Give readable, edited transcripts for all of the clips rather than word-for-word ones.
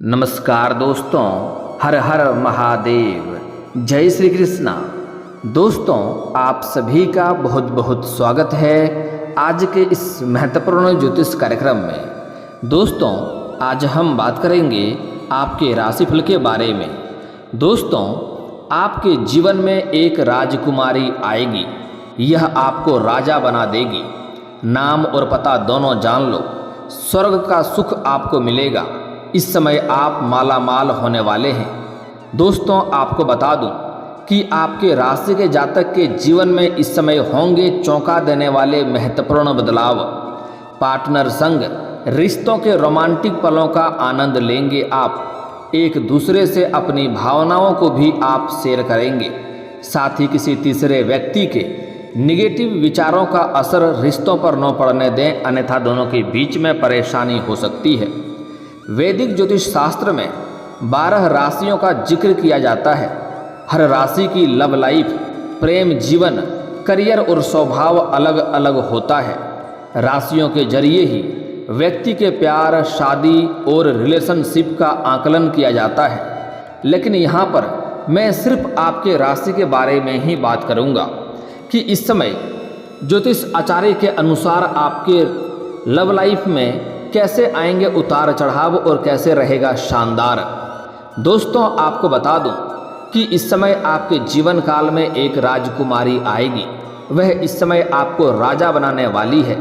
नमस्कार दोस्तों, हर हर महादेव, जय श्री कृष्णा। दोस्तों, आप सभी का बहुत बहुत स्वागत है आज के इस महत्वपूर्ण ज्योतिष कार्यक्रम में। दोस्तों, आज हम बात करेंगे आपके राशिफल के बारे में। दोस्तों, आपके जीवन में एक राजकुमारी आएगी, यह आपको राजा बना देगी। नाम और पता दोनों जान लो, स्वर्ग का सुख आपको मिलेगा। इस समय आप माला माल होने वाले हैं। दोस्तों, आपको बता दूं कि आपके राशि के जातक के जीवन में इस समय होंगे चौंका देने वाले महत्वपूर्ण बदलाव। पार्टनर संग, रिश्तों के रोमांटिक पलों का आनंद लेंगे आप। एक दूसरे से अपनी भावनाओं को भी आप शेयर करेंगे। साथ ही किसी तीसरे व्यक्ति के निगेटिव विचारों का असर रिश्तों पर न पड़ने दें, अन्यथा दोनों के बीच में परेशानी हो सकती है। वैदिक ज्योतिष शास्त्र में 12 राशियों का जिक्र किया जाता है। हर राशि की लव लाइफ, प्रेम जीवन, करियर और स्वभाव अलग अलग होता है। राशियों के जरिए ही व्यक्ति के प्यार, शादी और रिलेशनशिप का आकलन किया जाता है। लेकिन यहाँ पर मैं सिर्फ आपके राशि के बारे में ही बात करूँगा कि इस समय ज्योतिष आचार्य के अनुसार आपके लव लाइफ में कैसे आएंगे उतार चढ़ाव और कैसे रहेगा शानदार। दोस्तों, आपको बता दूं कि इस समय आपके जीवन काल में एक राजकुमारी आएगी। वह इस समय आपको राजा बनाने वाली है।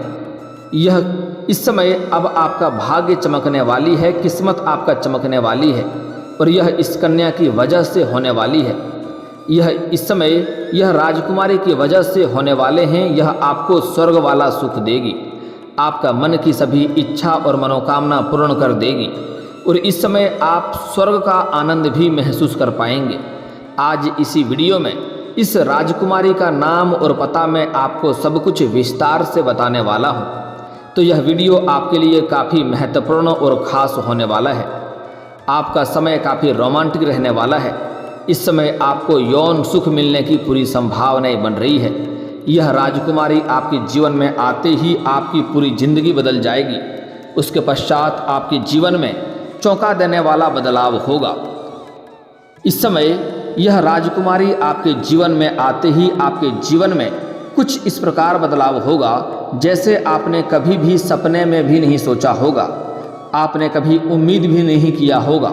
यह इस समय अब आपका भाग्य चमकने वाली है, किस्मत आपका चमकने वाली है और यह इस कन्या की वजह से होने वाली है। यह इस समय यह राजकुमारी की वजह से होने वाले हैं। यह आपको स्वर्ग वाला सुख देगी, आपका मन की सभी इच्छा और मनोकामना पूर्ण कर देगी और इस समय आप स्वर्ग का आनंद भी महसूस कर पाएंगे। आज इसी वीडियो में इस राजकुमारी का नाम और पता मैं आपको सब कुछ विस्तार से बताने वाला हूं। तो यह वीडियो आपके लिए काफ़ी महत्वपूर्ण और ख़ास होने वाला है। आपका समय काफ़ी रोमांटिक रहने वाला है। इस समय आपको यौन सुख मिलने की पूरी संभावनाएं बन रही है। यह राजकुमारी आपके जीवन में आते ही आपकी पूरी जिंदगी बदल जाएगी। उसके पश्चात आपके जीवन में चौंका देने वाला बदलाव होगा। इस समय यह राजकुमारी आपके जीवन में आते ही आपके जीवन में कुछ इस प्रकार बदलाव होगा जैसे आपने कभी भी सपने में भी नहीं सोचा होगा, आपने कभी उम्मीद भी नहीं किया होगा,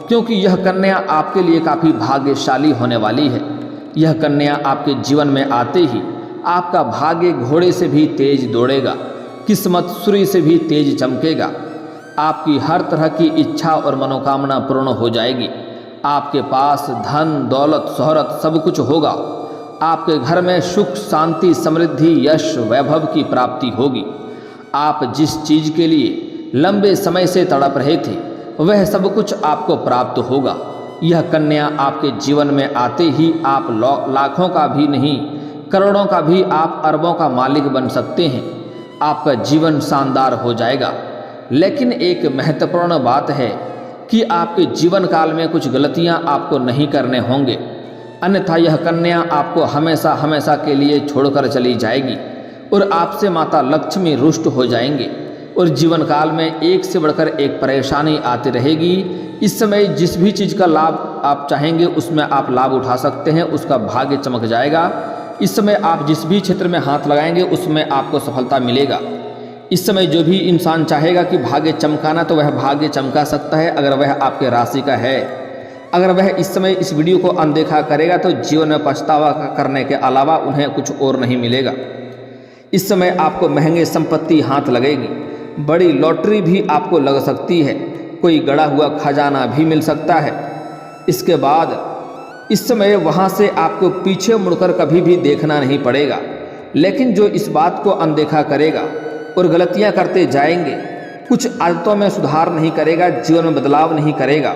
क्योंकि यह कन्या आपके लिए काफ़ी भाग्यशाली होने वाली है। यह कन्या आपके जीवन में आते ही आपका भाग्य घोड़े से भी तेज दौड़ेगा, किस्मत सूर्य से भी तेज चमकेगा। आपकी हर तरह की इच्छा और मनोकामना पूर्ण हो जाएगी। आपके पास धन, दौलत, शोहरत सब कुछ होगा। आपके घर में सुख, शांति, समृद्धि, यश, वैभव की प्राप्ति होगी। आप जिस चीज़ के लिए लंबे समय से तड़प रहे थे वह सब कुछ आपको प्राप्त होगा। यह कन्या आपके जीवन में आते ही आप लाखों का भी नहीं, करोड़ों का भी, आप अरबों का मालिक बन सकते हैं। आपका जीवन शानदार हो जाएगा। लेकिन एक महत्वपूर्ण बात है कि आपके जीवन काल में कुछ गलतियां आपको नहीं करने होंगे, अन्यथा यह कन्या आपको हमेशा हमेशा के लिए छोड़कर चली जाएगी और आपसे माता लक्ष्मी रुष्ट हो जाएंगे और जीवन काल में एक से बढ़कर एक परेशानी आती रहेगी। इस समय जिस भी चीज़ का लाभ आप चाहेंगे उसमें आप लाभ उठा सकते हैं, उसका भाग्य चमक जाएगा। इस समय आप जिस भी क्षेत्र में हाथ लगाएंगे उसमें आपको सफलता मिलेगा। इस समय जो भी इंसान चाहेगा कि भाग्य चमकाना तो वह भाग्य चमका सकता है, अगर वह आपके राशि का है। अगर वह इस समय इस वीडियो को अनदेखा करेगा तो जीवन में पछतावा करने के अलावा उन्हें कुछ और नहीं मिलेगा। इस समय आपको महंगे संपत्ति हाथ लगेगी, बड़ी लॉटरी भी आपको लग सकती है, कोई गड़ा हुआ खजाना भी मिल सकता है। इसके बाद इस समय वहाँ से आपको पीछे मुड़कर कभी भी देखना नहीं पड़ेगा। लेकिन जो इस बात को अनदेखा करेगा और गलतियाँ करते जाएंगे, कुछ आदतों में सुधार नहीं करेगा, जीवन में बदलाव नहीं करेगा,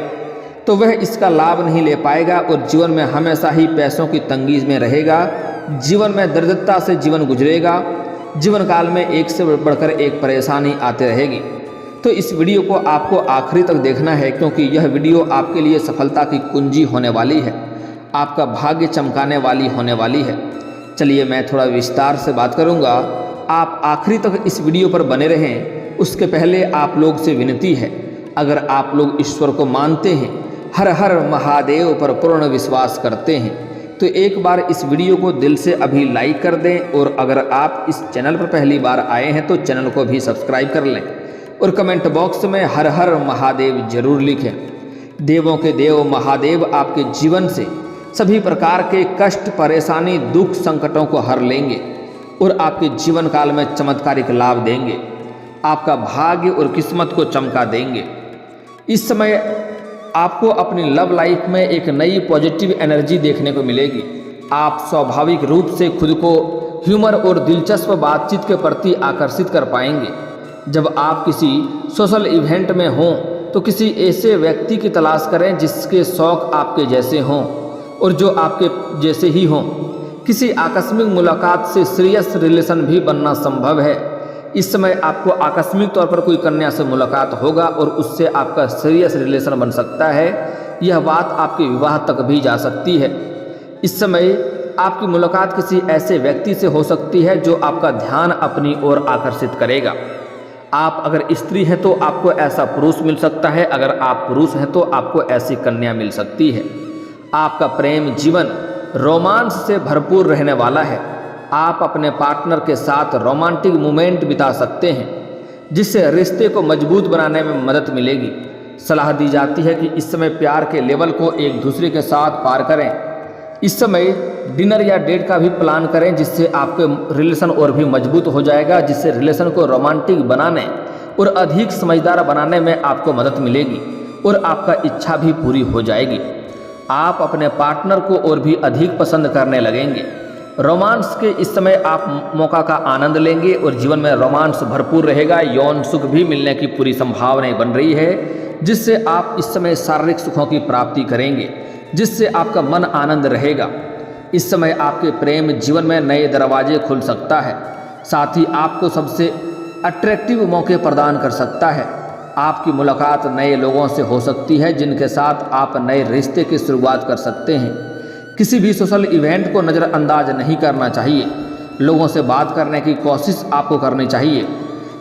तो वह इसका लाभ नहीं ले पाएगा और जीवन में हमेशा ही पैसों की तंगी में रहेगा। जीवन में दरिद्रता से जीवन गुजरेगा। जीवन काल में एक से बढ़कर एक परेशानी आती रहेगी। तो इस वीडियो को आपको आखिरी तक देखना है, क्योंकि यह वीडियो आपके लिए सफलता की कुंजी होने वाली है, आपका भाग्य चमकाने वाली होने वाली है। चलिए मैं थोड़ा विस्तार से बात करूंगा, आप आखिरी तक इस वीडियो पर बने रहें। उसके पहले आप लोग से विनती है, अगर आप लोग ईश्वर को मानते हैं, हर हर महादेव पर पूर्ण विश्वास करते हैं, तो एक बार इस वीडियो को दिल से अभी लाइक कर दें। और अगर आप इस चैनल पर पहली बार आए हैं तो चैनल को भी सब्सक्राइब कर लें और कमेंट बॉक्स में हर हर महादेव जरूर लिखें। देवों के देव महादेव आपके जीवन से सभी प्रकार के कष्ट, परेशानी, दुख, संकटों को हर लेंगे और आपके जीवन काल में चमत्कारिक लाभ देंगे, आपका भाग्य और किस्मत को चमका देंगे। इस समय आपको अपनी लव लाइफ में एक नई पॉजिटिव एनर्जी देखने को मिलेगी। आप स्वाभाविक रूप से खुद को ह्यूमर और दिलचस्प बातचीत के प्रति आकर्षित कर पाएंगे। जब आप किसी सोशल इवेंट में हों तो किसी ऐसे व्यक्ति की तलाश करें जिसके शौक आपके जैसे हों और जो आपके जैसे ही हों। किसी आकस्मिक मुलाकात से सीरियस रिलेशन भी बनना संभव है। इस समय आपको आकस्मिक तौर पर कोई कन्या से मुलाकात होगा और उससे आपका सीरियस रिलेशन बन सकता है। यह बात आपके विवाह तक भी जा सकती है। इस समय आपकी मुलाकात किसी ऐसे व्यक्ति से हो सकती है जो आपका ध्यान अपनी ओर आकर्षित करेगा। आप अगर स्त्री हैं तो आपको ऐसा पुरुष मिल सकता है, अगर आप पुरुष हैं तो आपको ऐसी कन्या मिल सकती है। आपका प्रेम जीवन रोमांस से भरपूर रहने वाला है। आप अपने पार्टनर के साथ रोमांटिक मोमेंट बिता सकते हैं जिससे रिश्ते को मजबूत बनाने में मदद मिलेगी। सलाह दी जाती है कि इस समय प्यार के लेवल को एक दूसरे के साथ पार करें। इस समय डिनर या डेट का भी प्लान करें जिससे आपके रिलेशन और भी मजबूत हो जाएगा, जिससे रिलेशन को रोमांटिक बनाने और अधिक समझदार बनाने में आपको मदद मिलेगी और आपका इच्छा भी पूरी हो जाएगी। आप अपने पार्टनर को और भी अधिक पसंद करने लगेंगे। रोमांस के इस समय आप मौका का आनंद लेंगे और जीवन में रोमांस भरपूर रहेगा। यौन सुख भी मिलने की पूरी संभावनाएं बन रही है जिससे आप इस समय शारीरिक सुखों की प्राप्ति करेंगे, जिससे आपका मन आनंद रहेगा। इस समय आपके प्रेम जीवन में नए दरवाजे खुल सकता है, साथ ही आपको सबसे अट्रैक्टिव मौके प्रदान कर सकता है। आपकी मुलाकात नए लोगों से हो सकती है जिनके साथ आप नए रिश्ते की शुरुआत कर सकते हैं। किसी भी सोशल इवेंट को नज़रअंदाज नहीं करना चाहिए। लोगों से बात करने की कोशिश आपको करनी चाहिए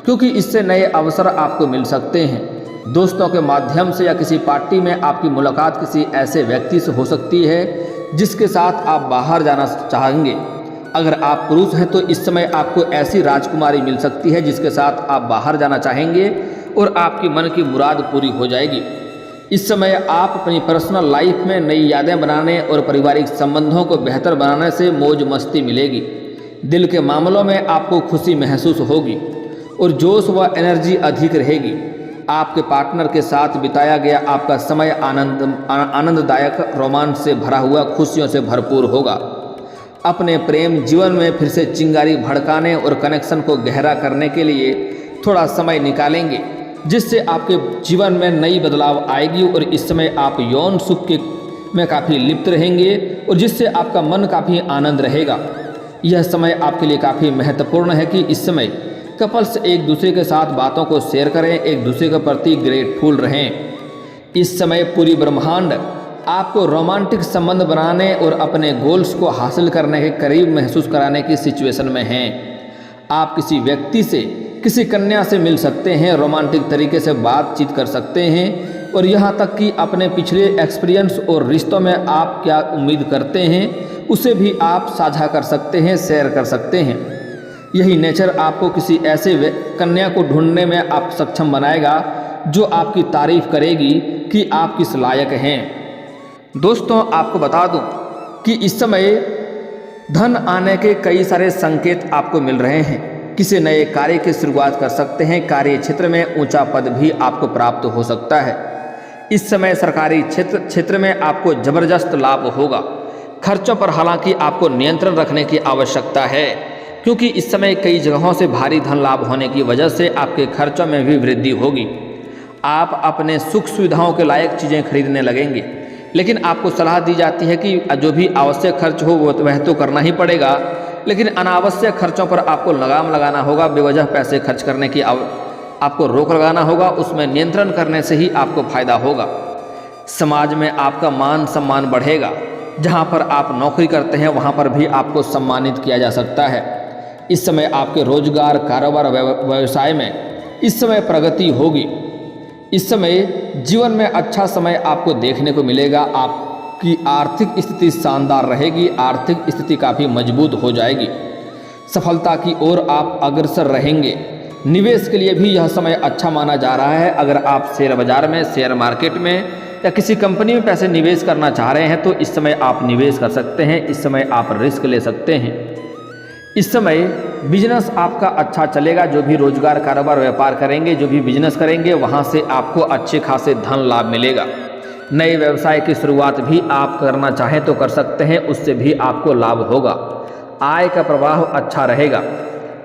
क्योंकि इससे नए अवसर आपको मिल सकते हैं। दोस्तों के माध्यम से या किसी पार्टी में आपकी मुलाकात किसी ऐसे व्यक्ति से हो सकती है जिसके साथ आप बाहर जाना चाहेंगे। अगर आप पुरुष हैं तो इस समय आपको ऐसी राजकुमारी मिल सकती है जिसके साथ आप बाहर जाना चाहेंगे और आपकी मन की मुराद पूरी हो जाएगी। इस समय आप अपनी पर्सनल लाइफ में नई यादें बनाने और पारिवारिक संबंधों को बेहतर बनाने से मौज मस्ती मिलेगी। दिल के मामलों में आपको खुशी महसूस होगी और जोश व एनर्जी अधिक रहेगी। आपके पार्टनर के साथ बिताया गया आपका समय आनंददायक, रोमांच से भरा हुआ, खुशियों से भरपूर होगा। अपने प्रेम जीवन में फिर से चिंगारी भड़काने और कनेक्शन को गहरा करने के लिए थोड़ा समय निकालेंगे जिससे आपके जीवन में नई बदलाव आएगी और इस समय आप यौन सुख में काफ़ी लिप्त रहेंगे और जिससे आपका मन काफ़ी आनंद रहेगा। यह समय आपके लिए काफ़ी महत्वपूर्ण है कि इस समय कपल्स एक दूसरे के साथ बातों को शेयर करें, एक दूसरे के प्रति ग्रेटफुल रहें। इस समय पूरी ब्रह्मांड आपको रोमांटिक संबंध बनाने और अपने गोल्स को हासिल करने के करीब महसूस कराने की सिचुएशन में हैं। आप किसी व्यक्ति से, किसी कन्या से मिल सकते हैं, रोमांटिक तरीके से बातचीत कर सकते हैं और यहाँ तक कि अपने पिछले एक्सपीरियंस और रिश्तों में आप क्या उम्मीद करते हैं उसे भी आप साझा कर सकते हैं, शेयर कर सकते हैं। यही नेचर आपको किसी ऐसे कन्या को ढूंढने में आप सक्षम बनाएगा जो आपकी तारीफ करेगी कि आप किस लायक हैं। दोस्तों, आपको बता दूं कि इस समय धन आने के कई सारे संकेत आपको मिल रहे हैं। किसी नए कार्य की शुरुआत कर सकते हैं। कार्य क्षेत्र में ऊंचा पद भी आपको प्राप्त हो सकता है। इस समय सरकारी क्षेत्र में आपको जबरदस्त लाभ होगा। खर्चों पर हालांकि आपको नियंत्रण रखने की आवश्यकता है क्योंकि इस समय कई जगहों से भारी धन लाभ होने की वजह से आपके खर्चों में भी वृद्धि होगी। आप अपने सुख सुविधाओं के लायक चीज़ें खरीदने लगेंगे, लेकिन आपको सलाह दी जाती है कि जो भी आवश्यक खर्च हो वह तो करना ही पड़ेगा, लेकिन अनावश्यक खर्चों पर आपको लगाम लगाना होगा। बेवजह पैसे खर्च करने की आपको रोक लगाना होगा। उसमें नियंत्रण करने से ही आपको फायदा होगा। समाज में आपका मान सम्मान बढ़ेगा। जहां पर आप नौकरी करते हैं वहां पर भी आपको सम्मानित किया जा सकता है। इस समय आपके रोजगार, कारोबार, व्यवसाय में इस समय प्रगति होगी। इस समय जीवन में अच्छा समय आपको देखने को मिलेगा। आपकी आर्थिक स्थिति शानदार रहेगी, आर्थिक स्थिति काफ़ी मजबूत हो जाएगी, सफलता की ओर आप अग्रसर रहेंगे। निवेश के लिए भी यह समय अच्छा माना जा रहा है। अगर आप शेयर बाजार में, शेयर मार्केट में या किसी कंपनी में पैसे निवेश करना चाह रहे हैं तो इस समय आप निवेश कर सकते हैं। इस समय आप रिस्क ले सकते हैं। इस समय बिजनेस आपका अच्छा चलेगा। जो भी रोजगार, कारोबार, व्यापार करेंगे, जो भी बिजनेस करेंगे, वहाँ से आपको अच्छे खासे धन लाभ मिलेगा। नए व्यवसाय की शुरुआत भी आप करना चाहें तो कर सकते हैं, उससे भी आपको लाभ होगा। आय का प्रवाह अच्छा रहेगा।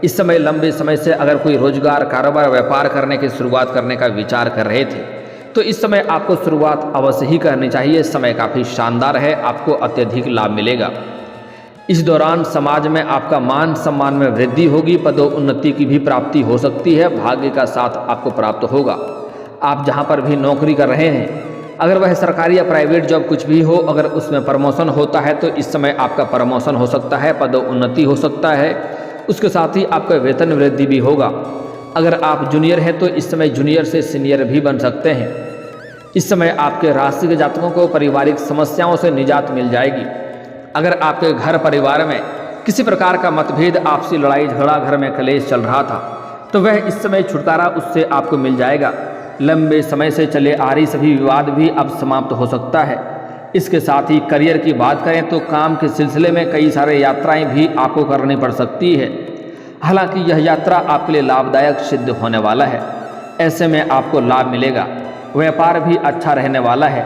इस समय लंबे समय से अगर कोई रोजगार, कारोबार, व्यापार करने की शुरुआत करने का विचार कर रहे थे तो इस समय आपको शुरुआत अवश्य ही करनी चाहिए। समय काफ़ी शानदार है, आपको अत्यधिक लाभ मिलेगा। इस दौरान समाज में आपका मान सम्मान में वृद्धि होगी, पदोन्नति की भी प्राप्ति हो सकती है, भाग्य का साथ आपको प्राप्त होगा। आप जहां पर भी नौकरी कर रहे हैं, अगर वह सरकारी या प्राइवेट जॉब कुछ भी हो, अगर उसमें प्रमोशन होता है तो इस समय आपका प्रमोशन हो सकता है, पदोन्नति हो सकता है, उसके साथ ही आपका वेतन वृद्धि भी होगा। अगर आप जूनियर हैं तो इस समय जूनियर से सीनियर भी बन सकते हैं। इस समय आपके राशि के जातकों को पारिवारिक समस्याओं से निजात मिल जाएगी। अगर आपके घर परिवार में किसी प्रकार का मतभेद, आपसी लड़ाई झगड़ा, घर में कलेश चल रहा था तो वह इस समय छुटकारा उससे आपको मिल जाएगा। लंबे समय से चले आ रही सभी विवाद भी अब समाप्त हो सकता है। इसके साथ ही करियर की बात करें तो काम के सिलसिले में कई सारे यात्राएं भी आपको करनी पड़ सकती है। हालांकि यह यात्रा आपके लिए लाभदायक सिद्ध होने वाला है। ऐसे में आपको लाभ मिलेगा। व्यापार भी अच्छा रहने वाला है,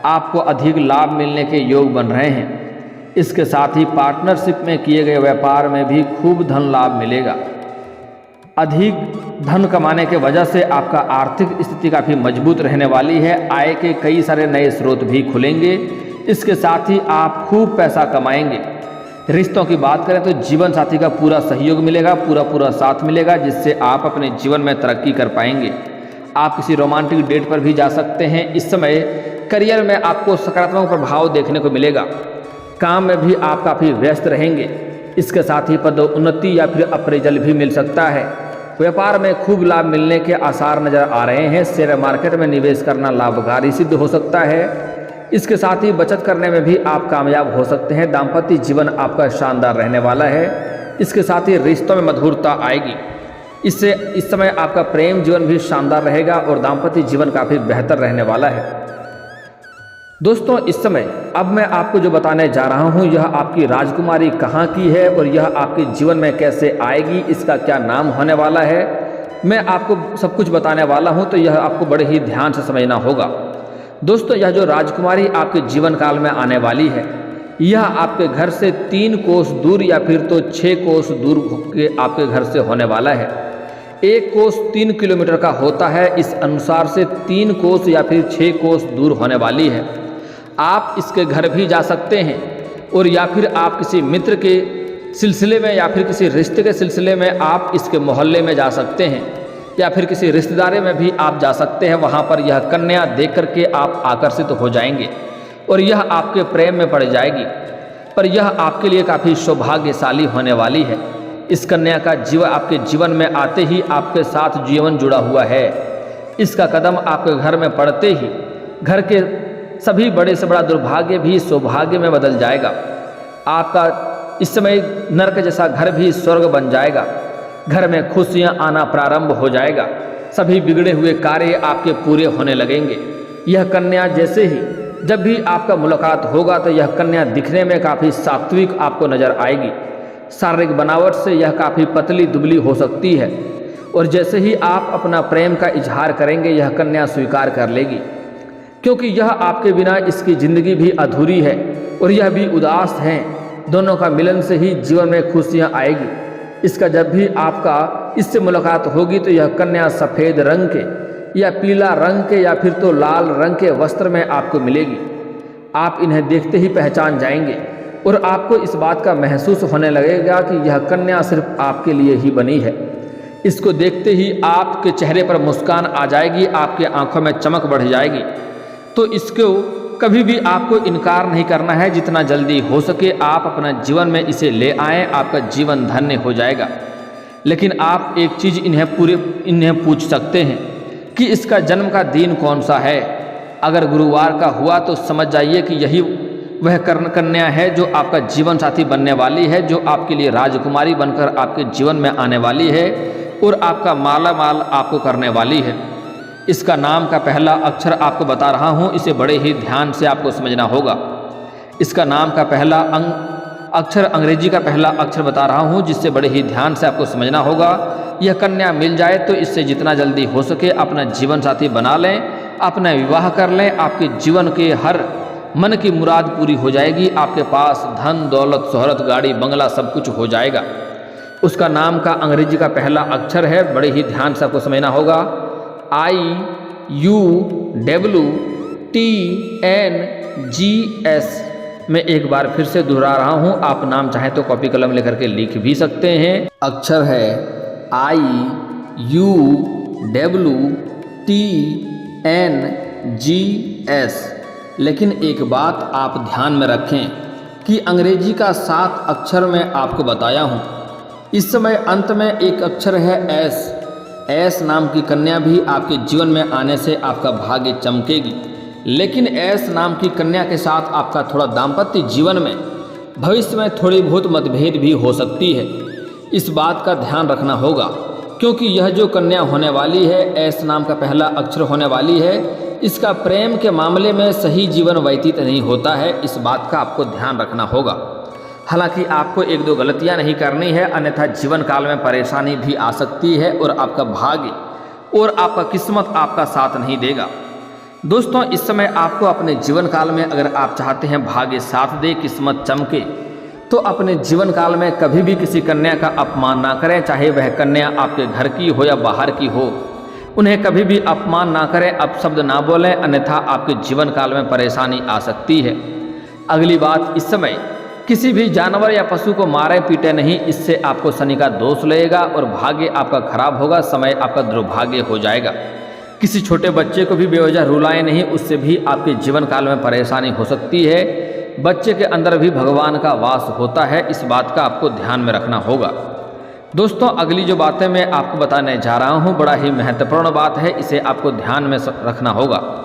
आपको अधिक लाभ मिलने के योग बन रहे हैं। इसके साथ ही पार्टनरशिप में किए गए व्यापार में भी खूब धन लाभ मिलेगा। अधिक धन कमाने के वजह से आपका आर्थिक स्थिति काफ़ी मजबूत रहने वाली है। आय के कई सारे नए स्रोत भी खुलेंगे। इसके साथ ही आप खूब पैसा कमाएंगे। रिश्तों की बात करें तो जीवन साथी का पूरा सहयोग मिलेगा, पूरा साथ मिलेगा, जिससे आप अपने जीवन में तरक्की कर पाएंगे। आप किसी रोमांटिक डेट पर भी जा सकते हैं। इस समय करियर में आपको सकारात्मक प्रभाव देखने को मिलेगा। काम में भी आप काफ़ी व्यस्त रहेंगे। इसके साथ ही पदोन्नति या फिर अप्रेजल भी मिल सकता है। व्यापार में खूब लाभ मिलने के आसार नजर आ रहे हैं। शेयर मार्केट में निवेश करना लाभकारी सिद्ध हो सकता है। इसके साथ ही बचत करने में भी आप कामयाब हो सकते हैं। दाम्पत्य जीवन आपका शानदार रहने वाला है। इसके साथ ही रिश्तों में मधुरता आएगी। इससे इस समय आपका प्रेम जीवन भी शानदार रहेगा और दाम्पत्य जीवन काफ़ी बेहतर रहने वाला है। दोस्तों, इस समय अब मैं आपको जो बताने जा रहा हूँ, यह आपकी राजकुमारी कहाँ की है और यह आपके जीवन में कैसे आएगी, इसका क्या नाम होने वाला है, मैं आपको सब कुछ बताने वाला हूँ। तो यह आपको बड़े ही ध्यान से समझना होगा। दोस्तों, यह जो राजकुमारी आपके जीवन काल में आने वाली है, यह आपके घर से 3 कोस दूर या फिर तो 6 कोस दूर के आपके घर से होने वाला है। 1 कोस 3 किलोमीटर का होता है। इस अनुसार से 3 कोस या फिर 6 कोस दूर होने वाली है। आप इसके घर भी जा सकते हैं और या फिर आप किसी मित्र के सिलसिले में या फिर किसी रिश्ते के सिलसिले में आप इसके मोहल्ले में जा सकते हैं या फिर किसी रिश्तेदारी में भी आप जा सकते हैं। वहाँ पर यह कन्या देख करके आप आकर्षित हो जाएंगे और यह आपके प्रेम में पड़ जाएगी। पर यह आपके लिए काफ़ी सौभाग्यशाली होने वाली है। इस कन्या का जीवन आपके जीवन में आते ही आपके साथ जीवन जुड़ा हुआ है। इसका कदम आपके घर में पड़ते ही घर के सभी बड़े से बड़ा दुर्भाग्य भी सौभाग्य में बदल जाएगा। आपका इस समय नरक जैसा घर भी स्वर्ग बन जाएगा। घर में खुशियां आना प्रारंभ हो जाएगा। सभी बिगड़े हुए कार्य आपके पूरे होने लगेंगे। यह कन्या जैसे ही जब भी आपका मुलाकात होगा तो यह कन्या दिखने में काफ़ी सात्विक आपको नज़र आएगी। शारीरिक बनावट से यह काफ़ी पतली दुबली हो सकती है और जैसे ही आप अपना प्रेम का इजहार करेंगे यह कन्या स्वीकार कर लेगी, क्योंकि यह आपके बिना इसकी ज़िंदगी भी अधूरी है और यह भी उदास है। दोनों का मिलन से ही जीवन में खुशियाँ आएगी। इसका जब भी आपका इससे मुलाकात होगी तो यह कन्या सफ़ेद रंग के या पीला रंग के या फिर तो लाल रंग के वस्त्र में आपको मिलेगी। आप इन्हें देखते ही पहचान जाएंगे और आपको इस बात का महसूस होने लगेगा कि यह कन्या सिर्फ आपके लिए ही बनी है। इसको देखते ही आपके चेहरे पर मुस्कान आ जाएगी, आपके आंखों में चमक बढ़ जाएगी। तो इसको कभी भी आपको इनकार नहीं करना है। जितना जल्दी हो सके आप अपना जीवन में इसे ले आएँ, आपका जीवन धन्य हो जाएगा। लेकिन आप एक चीज़ इन्हें पूछ सकते हैं कि इसका जन्म का दिन कौन सा है। अगर गुरुवार का हुआ तो समझ जाइए कि यही वह कन्या है जो आपका जीवन साथी बनने वाली है, जो आपके लिए राजकुमारी बनकर आपके जीवन में आने वाली है और आपका माला माल आपको करने वाली है। इसका नाम का पहला अक्षर आपको बता रहा हूँ, इसे बड़े ही ध्यान से आपको समझना होगा। इसका नाम का पहला अक्षर अंग्रेजी का पहला अक्षर बता रहा हूँ, जिससे बड़े ही ध्यान से आपको समझना होगा। यह कन्या मिल जाए तो इससे जितना जल्दी हो सके अपना जीवन साथी बना लें, अपना विवाह कर लें। आपके जीवन के हर मन की मुराद पूरी हो जाएगी। आपके पास धन दौलत शोहरत गाड़ी बंगला सब कुछ हो जाएगा। उसका नाम का अंग्रेजी का पहला अक्षर है, बड़े ही ध्यान से आपको समझना होगा, IUWTNGS। मैं एक बार फिर से दोहरा रहा हूँ, आप नाम चाहें तो कॉपी कलम लेकर के लिख भी सकते हैं। अक्षर है IUWTNGS। लेकिन एक बात आप ध्यान में रखें कि अंग्रेजी का 7 अक्षर मैं आपको बताया हूँ, इस समय अंत में एक अक्षर है S। एस नाम की कन्या भी आपके जीवन में आने से आपका भाग्य चमकेगी। लेकिन एस नाम की कन्या के साथ आपका थोड़ा दाम्पत्य जीवन में भविष्य में थोड़ी बहुत मतभेद भी हो सकती है। इस बात का ध्यान रखना होगा, क्योंकि यह जो कन्या होने वाली है, एस नाम का पहला अक्षर होने वाली है, इसका प्रेम के मामले में सही जीवन व्यतीत नहीं होता है। इस बात का आपको ध्यान रखना होगा। हालांकि आपको 1-2 गलतियां नहीं करनी है, अन्यथा जीवन काल में परेशानी भी आ सकती है और आपका भाग्य और आपका किस्मत आपका साथ नहीं देगा। दोस्तों, इस समय आपको अपने जीवन काल में अगर आप चाहते हैं भाग्य साथ दे, किस्मत चमके, तो अपने जीवन काल में कभी भी किसी कन्या का अपमान ना करें, चाहे वह कन्या आपके घर की हो या बाहर की हो। उन्हें कभी भी अपमान ना करें, अपशब्द ना बोलें, अन्यथा आपके जीवन काल में परेशानी आ सकती है। अगली बात, इस समय किसी भी जानवर या पशु को मारे पीटे नहीं, इससे आपको शनि का दोष लगेगा और भाग्य आपका खराब होगा, समय आपका दुर्भाग्य हो जाएगा। किसी छोटे बच्चे को भी बेवजह रुलाएं नहीं, उससे भी आपके जीवन काल में परेशानी हो सकती है। बच्चे के अंदर भी भगवान का वास होता है, इस बात का आपको ध्यान में रखना होगा। दोस्तों, अगली जो बातें मैं आपको बताने जा रहा हूँ बड़ा ही महत्वपूर्ण बात है, इसे आपको ध्यान में रखना होगा।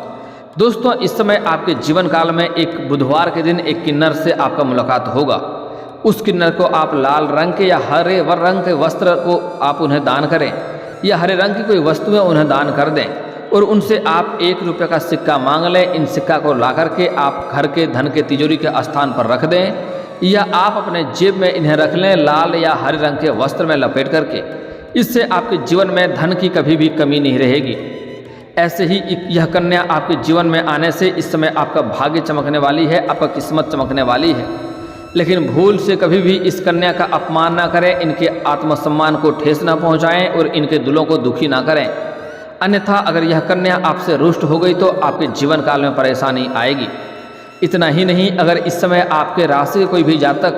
दोस्तों, इस समय आपके जीवन काल में एक बुधवार के दिन एक किन्नर से आपका मुलाकात होगा। उस किन्नर को आप लाल रंग के या हरे रंग के वस्त्र को आप उन्हें दान करें, या हरे रंग की कोई वस्तुएं उन्हें दान कर दें और उनसे आप 1 रुपये का सिक्का मांग लें। इन सिक्का को ला करके आप घर के धन के तिजोरी के स्थान पर रख दें, या आप अपने जेब में इन्हें रख लें, लाल या हरे रंग के वस्त्र में लपेट करके। इससे आपके जीवन में धन की कभी भी कमी नहीं रहेगी। ऐसे ही यह कन्या आपके जीवन में आने से इस समय आपका भाग्य चमकने वाली है, आपका किस्मत चमकने वाली है। लेकिन भूल से कभी भी इस कन्या का अपमान ना करें, इनके आत्मसम्मान को ठेस ना पहुंचाएं और इनके दिलों को दुखी ना करें। अन्यथा अगर यह कन्या आपसे रुष्ट हो गई तो आपके जीवन काल में परेशानी आएगी। इतना ही नहीं, अगर इस समय आपके राशि के कोई भी जातक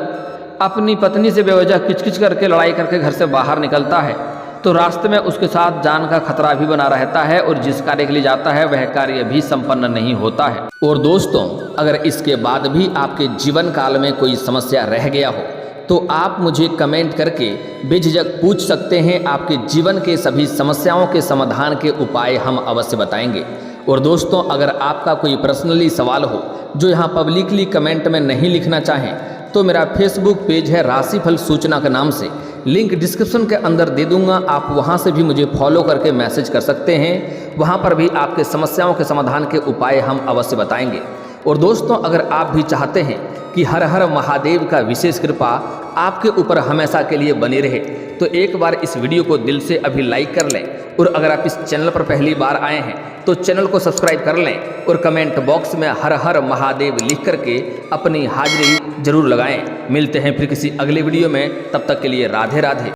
अपनी पत्नी से बेवजह किचकिच करके लड़ाई करके घर से बाहर निकलता है, तो रास्ते में उसके साथ जान का खतरा भी बना रहता है और जिस कार्य के लिए जाता है वह कार्य भी संपन्न नहीं होता है। और दोस्तों, अगर इसके बाद भी आपके जीवन काल में कोई समस्या रह गया हो तो आप मुझे कमेंट करके बेझिझक पूछ सकते हैं। आपके जीवन के सभी समस्याओं के समाधान के उपाय हम अवश्य बताएंगे। और दोस्तों, अगर आपका कोई पर्सनली सवाल हो जो यहाँ पब्लिकली कमेंट में नहीं लिखना चाहें, तो मेरा फेसबुक पेज है राशिफल सूचना के नाम से, लिंक डिस्क्रिप्शन के अंदर दे दूंगा। आप वहां से भी मुझे फॉलो करके मैसेज कर सकते हैं। वहां पर भी आपके समस्याओं के समाधान के उपाय हम अवश्य बताएंगे। और दोस्तों, अगर आप भी चाहते हैं कि हर हर महादेव का विशेष कृपा आपके ऊपर हमेशा के लिए बनी रहे, तो एक बार इस वीडियो को दिल से अभी लाइक कर लें। और अगर आप इस चैनल पर पहली बार आए हैं तो चैनल को सब्सक्राइब कर लें और कमेंट बॉक्स में हर हर महादेव लिख करके अपनी हाजिरी जरूर लगाएं। मिलते हैं फिर किसी अगले वीडियो में, तब तक के लिए राधे राधे।